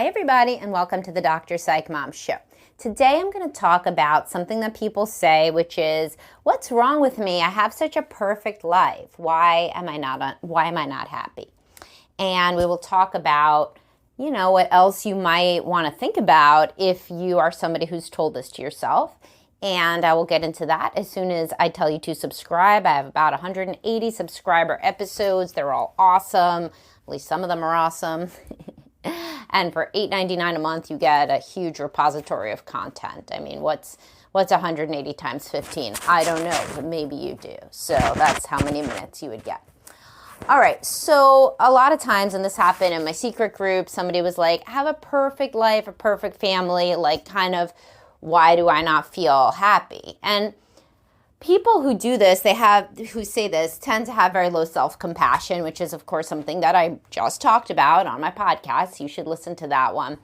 Hi everybody, and welcome to the Dr. Psych Mom Show. Today I'm going to talk about something that people say, which is, what's wrong with me? I have such a perfect life. Why am I not happy? And we will talk about, what else you might want to think about if you are somebody who's told this to yourself. And I will get into that as soon as I tell you to subscribe. I have about 180 subscriber episodes. They're all awesome. At least some of them are awesome. And for $8.99 a month, you get a huge repository of content. I mean, what's 180 times 15? I don't know, but maybe you do. So that's how many minutes you would get. All right, so a lot of times, and this happened in my secret group, somebody was like, have a perfect life, a perfect family, like kind of, why do I not feel happy? And people who do this, who say this, tend to have very low self-compassion, which is, of course, something that I just talked about on my podcast. You should listen to that one.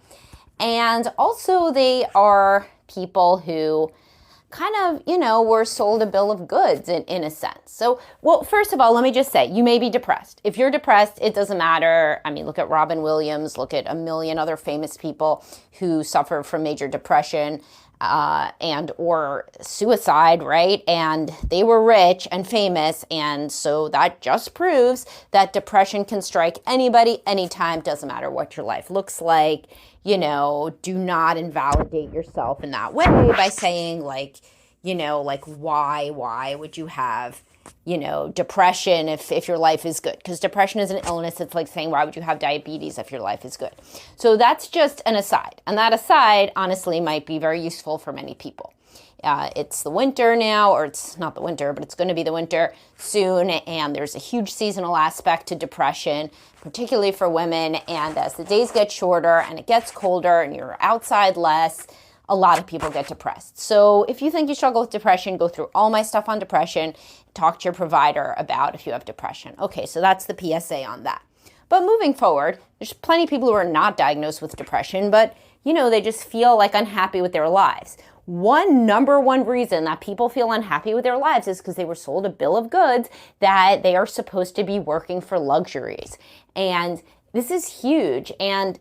And also, they are people who kind of, were sold a bill of goods in a sense. So, well, first of all, let me just say, you may be depressed. If you're depressed, it doesn't matter. I mean, look at Robin Williams, look at a million other famous people who suffer from major depression and or suicide, right? And they were rich and famous. And so that just proves that depression can strike anybody, anytime, doesn't matter what your life looks like. Do not invalidate yourself in that way by saying why would you have, depression if your life is good? Because depression is an illness. It's like saying, why would you have diabetes if your life is good? So that's just an aside. And that aside, honestly, might be very useful for many people. It's the winter now, or it's not the winter, but it's going to be the winter soon. And there's a huge seasonal aspect to depression, particularly for women. And as the days get shorter and it gets colder and you're outside less, a lot of people get depressed. So if you think you struggle with depression, go through all my stuff on depression, talk to your provider about if you have depression. Okay, so that's the PSA on that. But moving forward, there's plenty of people who are not diagnosed with depression, but they just feel like unhappy with their lives. Number one reason that people feel unhappy with their lives is because they were sold a bill of goods that they are supposed to be working for luxuries. And this is huge. And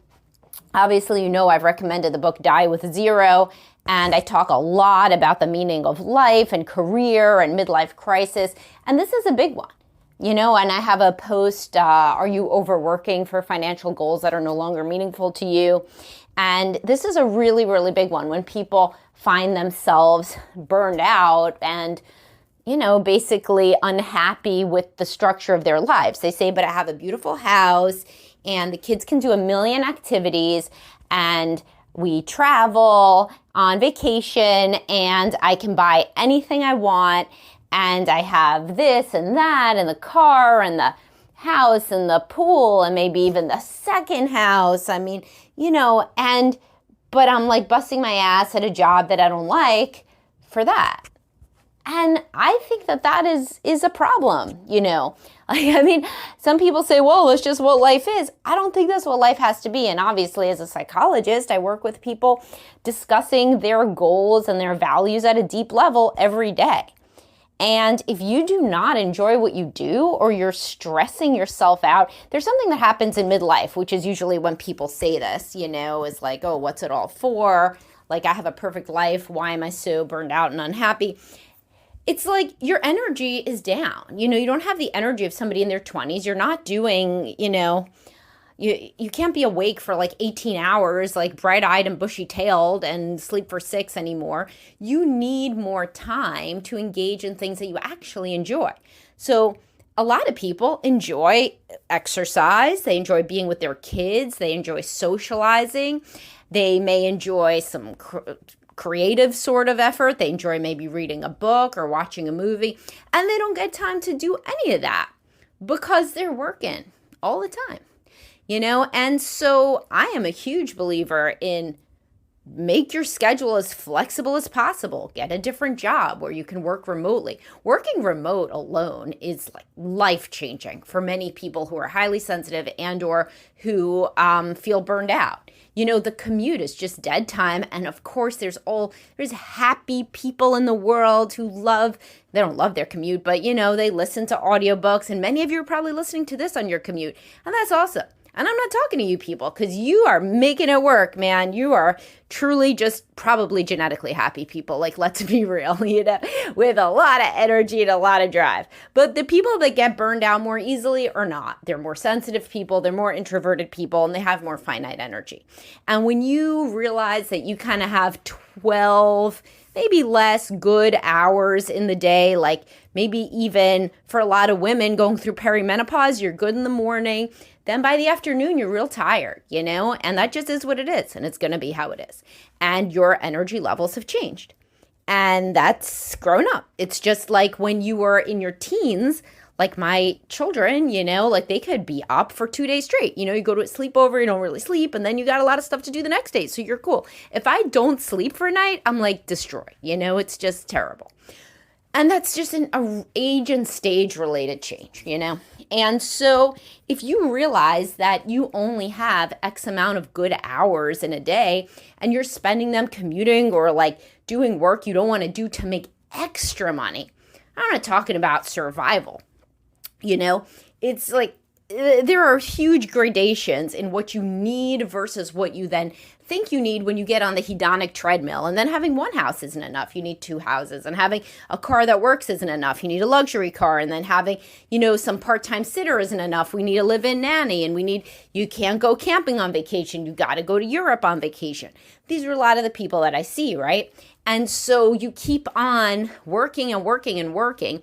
obviously, I've recommended the book Die with Zero, and I talk a lot about the meaning of life and career and midlife crisis. And this is a big one, and I have a post, are you overworking for financial goals that are no longer meaningful to you? And this is a really, really big one when people find themselves burned out and, basically unhappy with the structure of their lives. They say, but I have a beautiful house and the kids can do a million activities and we travel on vacation and I can buy anything I want and I have this and that and the car and the house and the pool and maybe even the second house. I mean, but I'm like busting my ass at a job that I don't like for that. And I think that is a problem, some people say, well, it's just what life is. I don't think that's what life has to be. And obviously, as a psychologist, I work with people discussing their goals and their values at a deep level every day. And if you do not enjoy what you do or you're stressing yourself out, there's something that happens in midlife, which is usually when people say this, is like, oh, what's it all for? Like, I have a perfect life. Why am I so burned out and unhappy? It's like your energy is down. You don't have the energy of somebody in their 20s. You're not doing, you can't be awake for like 18 hours, like bright-eyed and bushy-tailed and sleep for 6 anymore. You need more time to engage in things that you actually enjoy. So a lot of people enjoy exercise. They enjoy being with their kids. They enjoy socializing. They may enjoy some creative sort of effort. They enjoy maybe reading a book or watching a movie, and they don't get time to do any of that because they're working all the time, And so I am a huge believer in make your schedule as flexible as possible. Get a different job where you can work remotely. Working remote alone is like life-changing for many people who are highly sensitive and or who feel burned out. The commute is just dead time. And of course, there's happy people in the world who they don't love their commute, but they listen to audiobooks. And many of you are probably listening to this on your commute. And that's awesome. And I'm not talking to you people because you are making it work, man. You are truly just probably genetically happy people. Like, let's be real, with a lot of energy and a lot of drive. But the people that get burned out more easily are not. They're more sensitive people. They're more introverted people, and they have more finite energy. And when you realize that you kind of have 12, maybe less good hours in the day, like maybe even for a lot of women going through perimenopause, you're good in the morning. Then by the afternoon, you're real tired, and that just is what it is. And it's going to be how it is. And your energy levels have changed. And that's grown up. It's just like when you were in your teens, like my children, like they could be up for 2 days straight. You go to a sleepover, you don't really sleep, and then you got a lot of stuff to do the next day. So you're cool. If I don't sleep for a night, I'm like destroyed. It's just terrible. And that's just an age and stage related change, And so if you realize that you only have X amount of good hours in a day and you're spending them commuting or like doing work you don't want to do to make extra money, I'm not talking about survival. It's like there are huge gradations in what you need versus what you then think you need when you get on the hedonic treadmill. And then having one house isn't enough. You need 2 houses. And having a car that works isn't enough. You need a luxury car. And then having, some part-time sitter isn't enough. We need a live-in nanny. And you can't go camping on vacation. You got to go to Europe on vacation. These are a lot of the people that I see, right? And so you keep on working and working and working.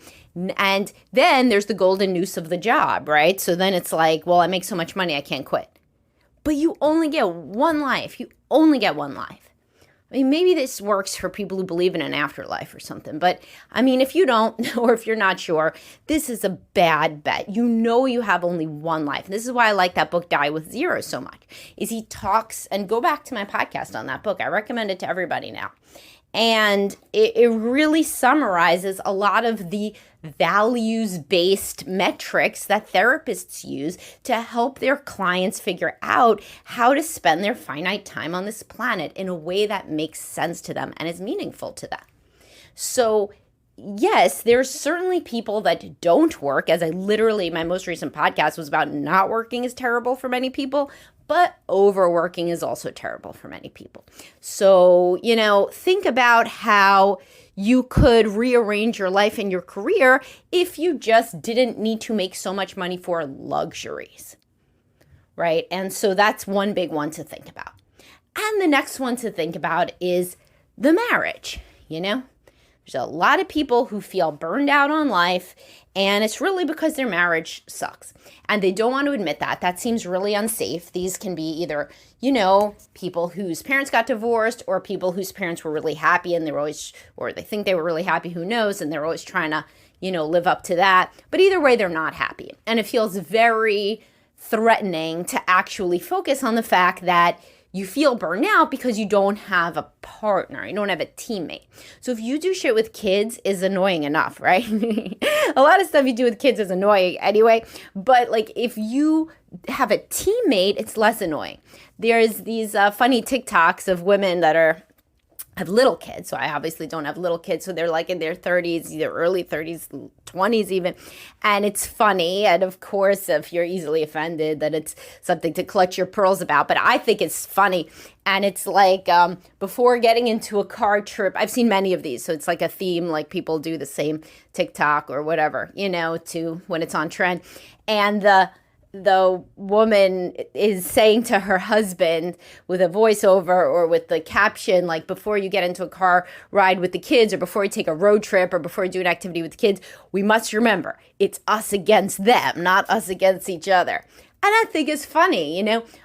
And then there's the golden noose of the job, right? So then it's like, well, I make so much money, I can't quit. But you only get one life. You only get one life. I mean, maybe this works for people who believe in an afterlife or something. But I mean, if you don't, or if you're not sure, this is a bad bet. You have only one life. And this is why I like that book, Die with Zero, so much. Is he talks, and go back to my podcast on that book. I recommend it to everybody now. And it really summarizes a lot of the values-based metrics that therapists use to help their clients figure out how to spend their finite time on this planet in a way that makes sense to them and is meaningful to them. So yes, there's certainly people that don't work, as my most recent podcast was about not working is terrible for many people, but overworking is also terrible for many people. So, think about how you could rearrange your life and your career if you just didn't need to make so much money for luxuries, right? And so that's one big one to think about. And the next one to think about is the marriage, There's a lot of people who feel burned out on life, and it's really because their marriage sucks. And they don't want to admit that. That seems really unsafe. These can be either, people whose parents got divorced or people whose parents were really happy and or they think they were really happy, who knows, and they're always trying to, live up to that. But either way, they're not happy. And it feels very threatening to actually focus on the fact that you feel burned out because you don't have a partner. You don't have a teammate. So if you do shit with kids is annoying enough, right? A lot of stuff you do with kids is annoying anyway. But like if you have a teammate, it's less annoying. There's these funny TikToks of women that have little kids. So I obviously don't have little kids. So they're like in their 30s, either early 30s, 20s even. And it's funny. And of course, if you're easily offended, that it's something to clutch your pearls about. But I think it's funny. And it's like before getting into a car trip, I've seen many of these. So it's like a theme, like people do the same TikTok or whatever, to when it's on trend. And the woman is saying to her husband with a voiceover or with the caption, like, before you get into a car ride with the kids or before you take a road trip or before you do an activity with the kids, we must remember it's us against them, not us against each other. And I think it's funny,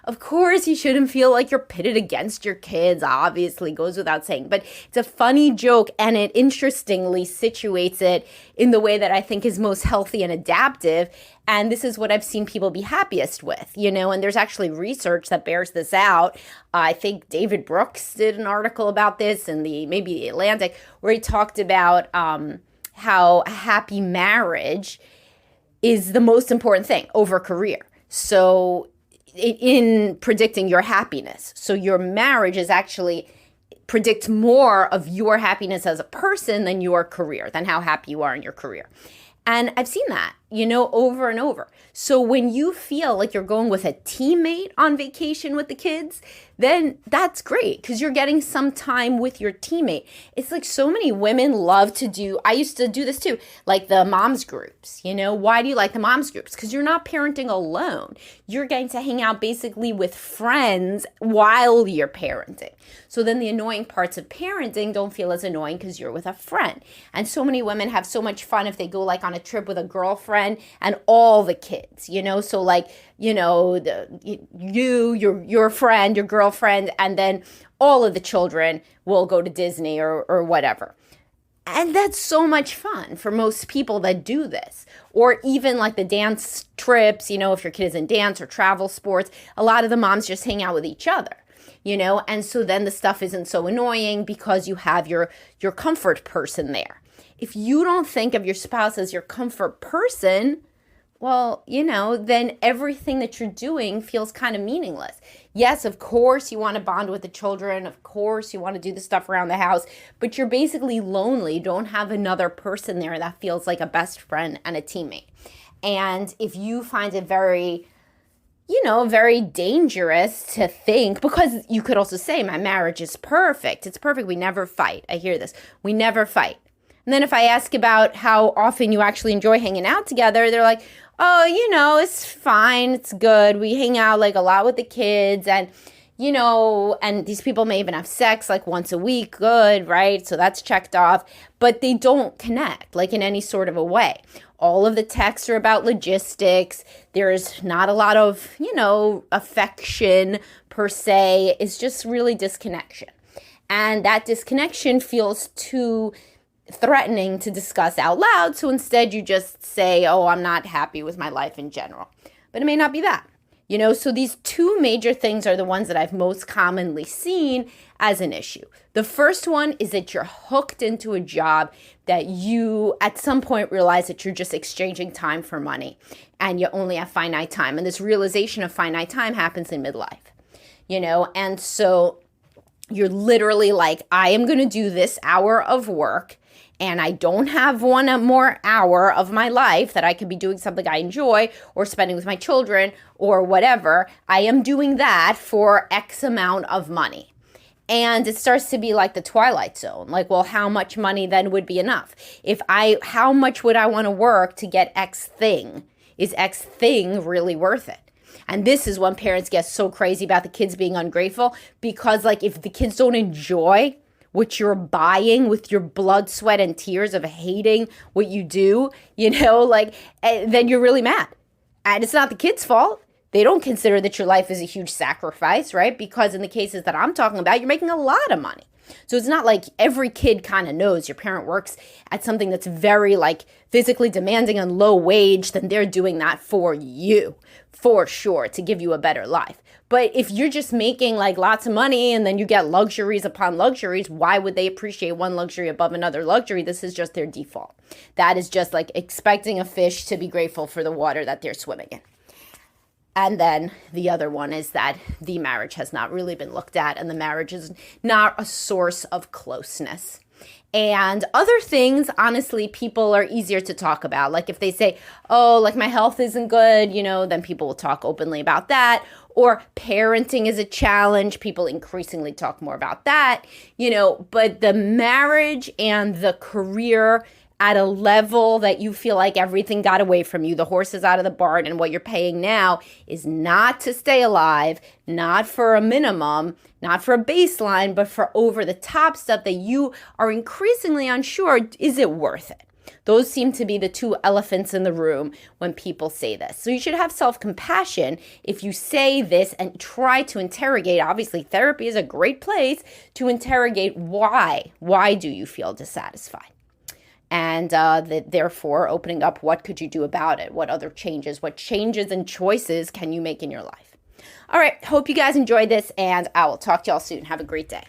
Of course, you shouldn't feel like you're pitted against your kids, obviously, goes without saying. But it's a funny joke, and it interestingly situates it in the way that I think is most healthy and adaptive. And this is what I've seen people be happiest with, And there's actually research that bears this out. I think David Brooks did an article about this in maybe the Atlantic, where he talked about how a happy marriage is the most important thing over career. So in predicting your happiness. So your marriage is actually predicts more of your happiness as a person than your career, than how happy you are in your career. And I've seen that. over and over. So when you feel like you're going with a teammate on vacation with the kids, then that's great because you're getting some time with your teammate. It's like so many women love to do, I used to do this too, like the moms groups. Why do you like the moms groups? Because you're not parenting alone. You're getting to hang out basically with friends while you're parenting. So then the annoying parts of parenting don't feel as annoying because you're with a friend. And so many women have so much fun if they go like on a trip with a girlfriend and all the kids, so like, your friend, your girlfriend, and then all of the children will go to Disney or whatever. And that's so much fun for most people that do this. Or even like the dance trips, if your kid is in dance or travel sports, a lot of the moms just hang out with each other. And so then the stuff isn't so annoying because you have your comfort person there. If you don't think of your spouse as your comfort person, well, then everything that you're doing feels kind of meaningless. Yes, of course, you want to bond with the children. Of course, you want to do the stuff around the house, but you're basically lonely. You don't have another person there that feels like a best friend and a teammate. And if you find it very dangerous to think, because you could also say, my marriage is perfect. It's perfect. We never fight. I hear this. We never fight. And then if I ask about how often you actually enjoy hanging out together, they're like, oh, it's fine. It's good. We hang out like a lot with the kids and, and these people may even have sex like once a week. Good, right? So that's checked off, but they don't connect like in any sort of a way. All of the texts are about logistics. There's not a lot of, affection per se. It's just really disconnection. And that disconnection feels too threatening to discuss out loud. So instead you just say, oh, I'm not happy with my life in general. But it may not be that. So these two major things are the ones that I've most commonly seen as an issue. The first one is that you're hooked into a job that you at some point realize that you're just exchanging time for money and you only have finite time. And this realization of finite time happens in midlife, and so you're literally like, I am going to do this hour of work and I don't have one more hour of my life that I could be doing something I enjoy or spending with my children or whatever. I am doing that for X amount of money. And it starts to be like the Twilight Zone. Like, well, how much money then would be enough? How much would I want to work to get X thing? Is X thing really worth it? And this is when parents get so crazy about the kids being ungrateful because like if the kids don't enjoy what you're buying with your blood, sweat, and tears of hating what you do, then you're really mad. And it's not the kid's fault. They don't consider that your life is a huge sacrifice, right? Because in the cases that I'm talking about, you're making a lot of money. So it's not like every kid kind of knows your parent works at something that's very like physically demanding and low wage, then they're doing that for you, for sure, to give you a better life. But if you're just making like lots of money and then you get luxuries upon luxuries, why would they appreciate one luxury above another luxury? This is just their default. That is just like expecting a fish to be grateful for the water that they're swimming in. And then the other one is that the marriage has not really been looked at and the marriage is not a source of closeness. And other things, honestly, people are easier to talk about. Like if they say, oh, like my health isn't good, then people will talk openly about that. Or parenting is a challenge. People increasingly talk more about that, but the marriage and the career at a level that you feel like everything got away from you, the horse is out of the barn, and what you're paying now is not to stay alive, not for a minimum, not for a baseline, but for over the top stuff that you are increasingly unsure, is it worth it? Those seem to be the two elephants in the room when people say this. So you should have self-compassion if you say this and try to interrogate. Obviously, therapy is a great place to interrogate why. Why do you feel dissatisfied? And therefore opening up what could you do about it? What other changes? What changes and choices can you make in your life? All right, hope you guys enjoyed this, and I will talk to y'all soon. Have a great day.